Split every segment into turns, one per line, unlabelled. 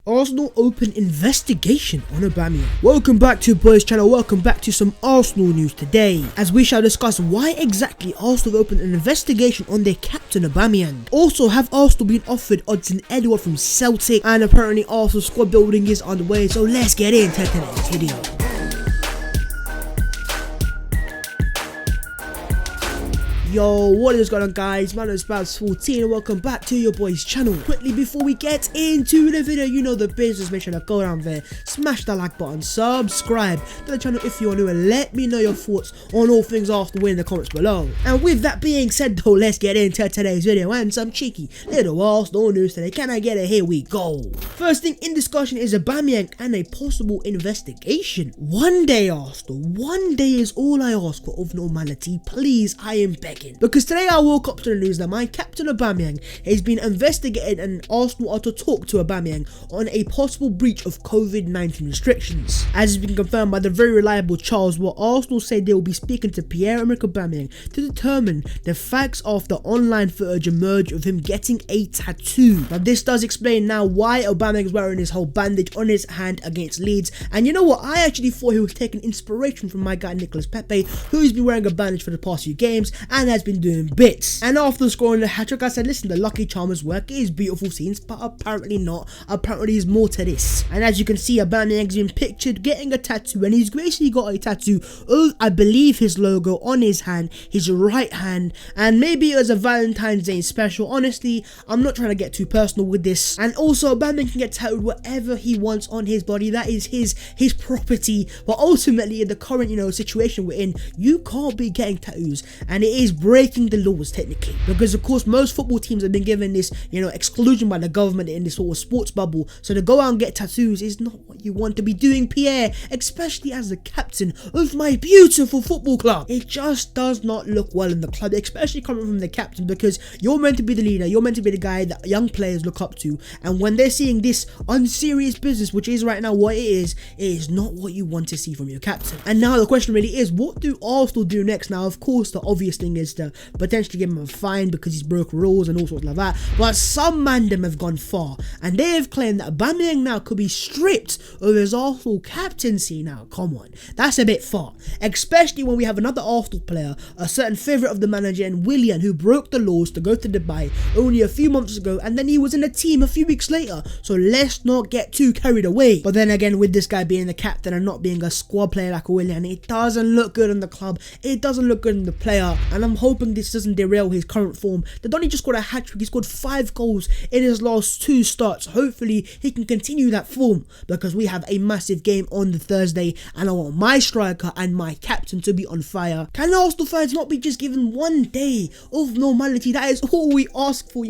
Arsenal open investigation on Aubameyang. Welcome back to Boys channel, welcome back to some Arsenal news today, as we shall discuss why exactly Arsenal have opened an investigation on their captain Aubameyang. Also, have Arsenal been offered Odsonne Edouard from Celtic, and apparently Arsenal squad building is underway, so let's get into today's video. Yo, what is going on guys? My name is Bouts14 and welcome back to your boys channel. Quickly before we get into the video, you know the business, make sure to go down there, smash that like button, subscribe to the channel if you are new, and let me know your thoughts on all things Arsenal in the comments below. And with that being said though, let's get into today's video and some cheeky little Arsenal news today. Can I get it? Here we go. First thing in discussion is Aubameyang and a possible investigation. One day Arsenal, one day is all I ask for of normality, please, I am begging. Because today I woke up to the news that my captain Aubameyang has been investigated and Arsenal are to talk to Aubameyang on a possible breach of COVID-19 restrictions. As has been confirmed by the very reliable Charles, where Arsenal say they will be speaking to Pierre-Emerick Aubameyang to determine the facts after online footage emerged of him getting a tattoo. Now this does explain now why Aubameyang is wearing his whole bandage on his hand against Leeds, and you know what, I actually thought he was taking inspiration from my guy Nicolas Pepe, who's been wearing a bandage for the past few games and has been doing bits. And after scoring the hat-trick, I said, listen, the Lucky Charmers work is beautiful scenes, but apparently not. Apparently there's more to this. And as you can see, Aubameyang's been pictured getting a tattoo, and he's basically got a tattoo of, I believe, his logo on his hand, his right hand, and maybe it was a Valentine's Day special. Honestly, I'm not trying to get too personal with this. And also, Aubameyang can get tattooed whatever he wants on his body. That is his property. But ultimately, in the current, situation we're in, you can't be getting tattoos, and it is breaking the laws technically, because of course most football teams have been given this exclusion by the government in this sort of sports bubble, so to go out and get tattoos is not what you want to be doing, Pierre, especially as the captain of my beautiful football club. It just does not look well in the club, especially coming from the captain, because you're meant to be the leader, you're meant to be the guy that young players look up to, and when they're seeing this unserious business, which is right now what it is not what you want to see from your captain. And now the question really is, what do Arsenal do next? Now of course the obvious thing is to potentially give him a fine because he's broke rules and all sorts like that, but some mandem have gone far and they have claimed that Aubameyang now could be stripped of his Arsenal captaincy. Now come on, that's a bit far, especially when we have another Arsenal player, a certain favourite of the manager in Willian, who broke the laws to go to Dubai only a few months ago, and then he was in a team a few weeks later, so let's not get too carried away. But then again, with this guy being the captain and not being a squad player like Willian, it doesn't look good in the club, it doesn't look good in the player, and I'm hoping this doesn't derail his current form. The Donny just scored a hat-trick, he scored 5 goals in his last 2 starts. Hopefully he can continue that form, because we have a massive game on the Thursday and I want my striker and my captain to be on fire. Can Arsenal fans not be just given one day of normality? That is all we ask for,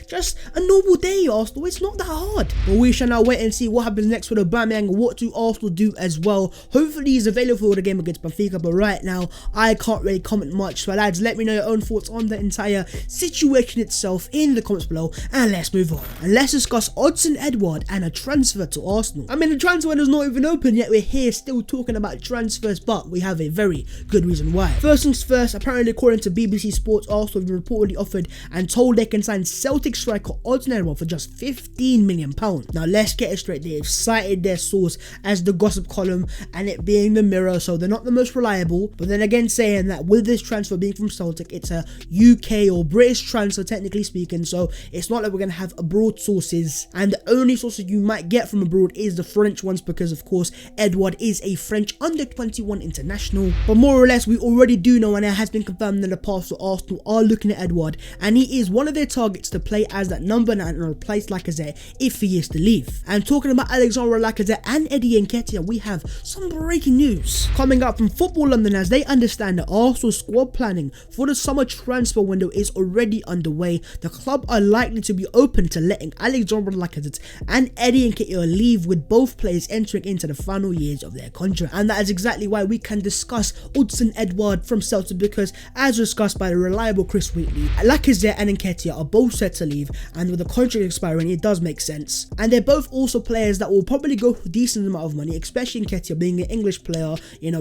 just a normal day, Arsenal. It's not that hard. But we shall now wait and see what happens next with Aubameyang. What do Arsenal do as well? Hopefully he's available for the game against Benfica, but right now I can't really comment much. So lads, let me know your own thoughts on the entire situation itself in the comments below, and let's move on and let's discuss Odsonne Edouard and a transfer to Arsenal. I mean, the transfer window is not even open yet, we're here still talking about transfers, but we have a very good reason why. First things first, apparently according to BBC Sports, Arsenal have been reportedly offered and told they can sign Celtic striker Odsonne Edouard for just £15 million. Now let's get it straight, they've cited their source as the gossip column and it being the Mirror, so they're not the most reliable, but then again saying that with this transfer being from Celtic, it's a UK or British transfer technically speaking, so it's not like we're going to have abroad sources, and the only sources you might get from abroad is the French ones, because of course Edouard is a French under-21 international. But more or less we already do know, and it has been confirmed in the past, that Arsenal are looking at Edouard and he is one of their targets to play as that number 9 and replace Lacazette if he is to leave. And talking about Alexandre Lacazette and Eddie Nketiah, we have some breaking news coming up from Football London, as they understand that Arsenal squad planning for the summer transfer window is already underway. The club are likely to be open to letting Alexandre Lacazette and Eddie Nketiah leave, with both players entering into the final years of their contract. And that is exactly why we can discuss Odsonne Edouard from Celtic, because as discussed by the reliable Chris Wheatley, Lacazette and Nketiah are both set to leave, and with the contract expiring it does make sense. And they're both also players that will probably go for a decent amount of money, especially Nketiah being an English player,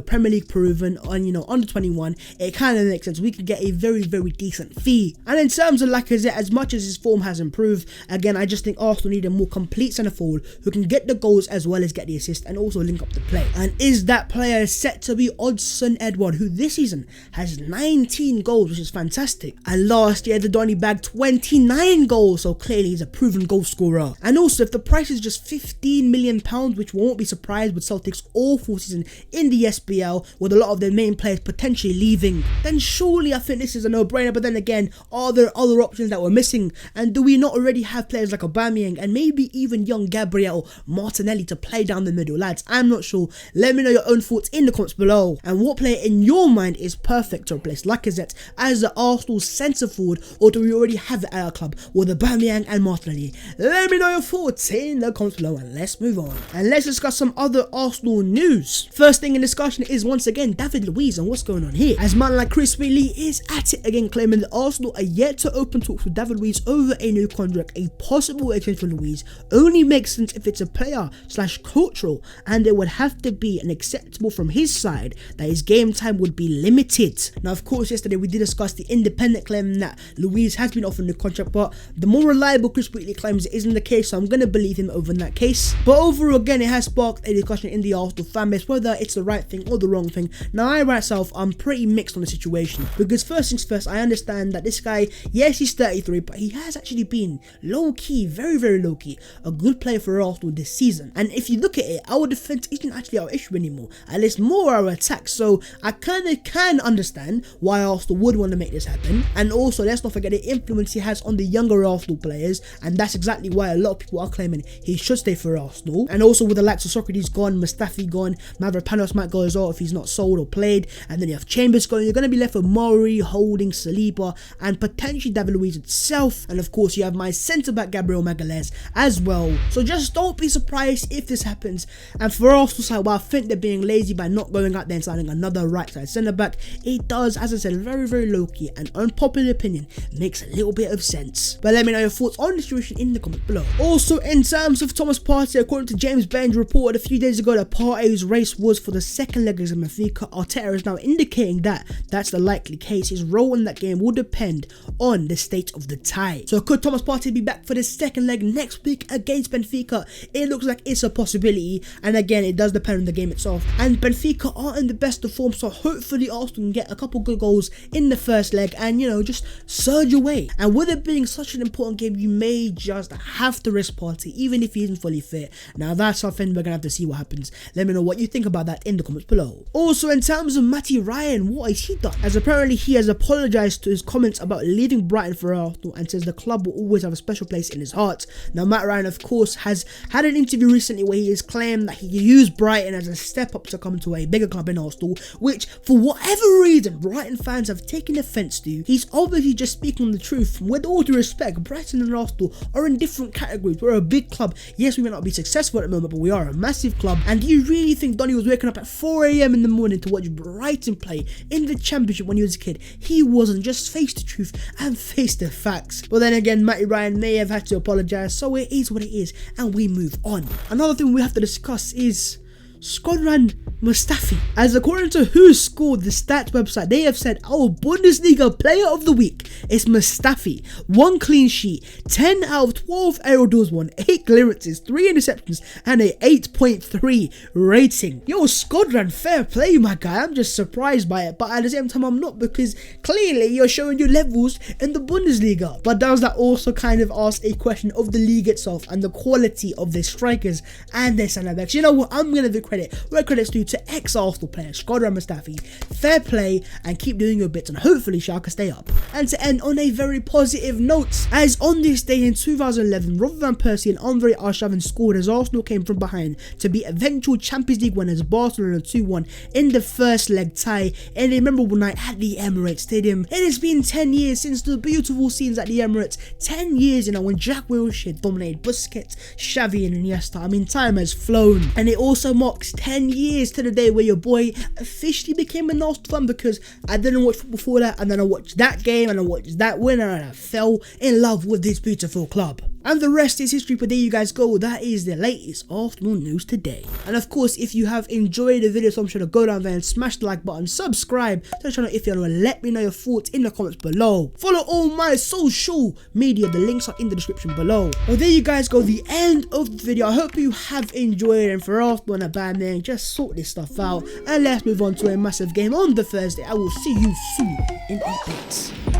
Premier League proven, and under 21, it kind of makes sense. We can get a very decent fee. And in terms of Lacazette, as much as his form has improved, again, I just think Arsenal need a more complete centre forward who can get the goals as well as get the assist and also link up the play. And is that player set to be Odsonne Edouard, who this season has 19 goals, which is fantastic. And last year, the Donny bagged 29 goals, so clearly he's a proven goal scorer. And also, if the price is just £15 million, which won't be surprised with Celtic's awful season in the SPL, with a lot of their main players potentially leaving, then surely I think this is a no-brainer. But then again, are there other options that we're missing? And do we not already have players like Aubameyang and maybe even young Gabriel Martinelli to play down the middle? Lads, I'm not sure. Let me know your own thoughts in the comments below. And what player in your mind is perfect to replace Lacazette as the Arsenal centre forward, or do we already have it at our club with Aubameyang and Martinelli? Let me know your thoughts in the comments below, and let's move on. And let's discuss some other Arsenal news. First thing in discussion is once again David Luiz and what's going on here, as man like Chris Wheatley is at it again, claiming that Arsenal are yet to open talks with David Luiz over a new contract. A possible exchange for Luiz only makes sense if it's a player / cultural, and it would have to be an acceptable from his side that his game time would be limited. Now, of course, yesterday we did discuss the Independent claiming that Luiz has been offered the contract, but the more reliable Chris Wheatley claims it isn't the case, so I'm going to believe him over in that case. But overall, again, it has sparked a discussion in the Arsenal fan base whether it's the right thing or the wrong thing. Now, I myself, I'm pretty mixed on the situation, because first things first, I understand that this guy, yes, he's 33, but he has actually been low-key, very low-key, a good player for Arsenal this season. And if you look at it, our defense isn't actually our issue anymore, and it's more our attack. So I kind of can understand why Arsenal would want to make this happen. And also, let's not forget the influence he has on the younger Arsenal players, and that's exactly why a lot of people are claiming he should stay for Arsenal. And also, with the likes of Socrates gone, Mustafi gone, Mavropanos might go as well if he's not sold or played, and then you have Chambers going, you're going to be left with Murray, Holding, Saliba, and potentially David Luiz itself. And of course, you have my centre-back Gabriel Magalhaes as well. So just don't be surprised if this happens. And for Arsenal side, while I think they're being lazy by not going out there and signing another right side centre-back, it does, as I said, very low-key and unpopular opinion, makes a little bit of sense. But let me know your thoughts on the situation in the comments below. Also, in terms of Thomas Partey, according to James Baines, reported a few days ago that Partey's race was for the second leg against Benfica. Arteta is now indicating that that's the likely case. His role in that game will depend on the state of the tie. So could Thomas Partey be back for the second leg next week against Benfica? It looks like it's a possibility, and again, it does depend on the game itself. And Benfica aren't in the best of form, so hopefully Arsenal can get a couple good goals in the first leg and, you know, just surge away. And with it being such an important game, you may just have to risk Partey even if he isn't fully fit. Now that's something we're gonna have to see what happens. Let me know what you think about that in the comments below. Also, in terms of Matty Ryan, what has he done? As apparently he has apologized to his comments about leaving Brighton for Arsenal and says the club will always have a special place in his heart. Now, Matt Ryan, of course, has had an interview recently where he has claimed that he used Brighton as a step up to come to a bigger club in Arsenal, which for whatever reason Brighton fans have taken offense to. He's obviously just speaking the truth. With all due respect, Brighton and Arsenal are in different categories. We're a big club. Yes, we may not be successful at the moment, but we are a massive club. And do you really think Donny was waking up at 4 AM in the morning to watch Brighton play in the Championship when he was a kid? He wasn't. Just face the truth and face the facts. But then again, Matty Ryan may have had to apologise, so it is what it is, and we move on. Another thing we have to discuss is Shkodran Mustafi. As according to Who Scored, the stats website, they have said our Bundesliga player of the week is Mustafi. 1 clean sheet, 10 out of 12 aerial duels won, 8 clearances, 3 interceptions, and a 8.3 rating. Yo, Shkodran, fair play, my guy. I'm just surprised by it, but at the same time I'm not, because clearly you're showing your levels in the Bundesliga. But does that also kind of ask a question of the league itself and the quality of their strikers and their centre backs? You know what, I'm gonna give credit where credit's due to ex-Arsenal player Shkodran Mustafi. Fair play, and keep doing your bits, and hopefully Schalke stay up. And to end on a very positive note, as on this day in 2011, Robert van Persie and Andre Arshavin scored as Arsenal came from behind to be eventual Champions League winners Barcelona 2-1 in the first leg tie in a memorable night at the Emirates Stadium. It has been 10 years since the beautiful scenes at the Emirates. 10 years, you know, when Jack Wilshere dominated Busquets, Xavi and Iniesta. I mean, time has flown, and it also marks 10 years to the day where your boy officially became an Arsenal fan, because I didn't watch football before that, and then I watched that game and I watched that winner and I fell in love with this beautiful club. And the rest is history, but there you guys go. That is the latest Arsenal news today. And of course, if you have enjoyed the video, so I'm sure to go down there and smash the like button, subscribe to the channel if you want to let me know your thoughts in the comments below. Follow all my social media, the links are in the description below. Well, there you guys go, the end of the video. I hope you have enjoyed, and for Arsenal and Aubameyang, just sort this stuff out and let's move on to a massive game on the Thursday. I will see you soon in updates.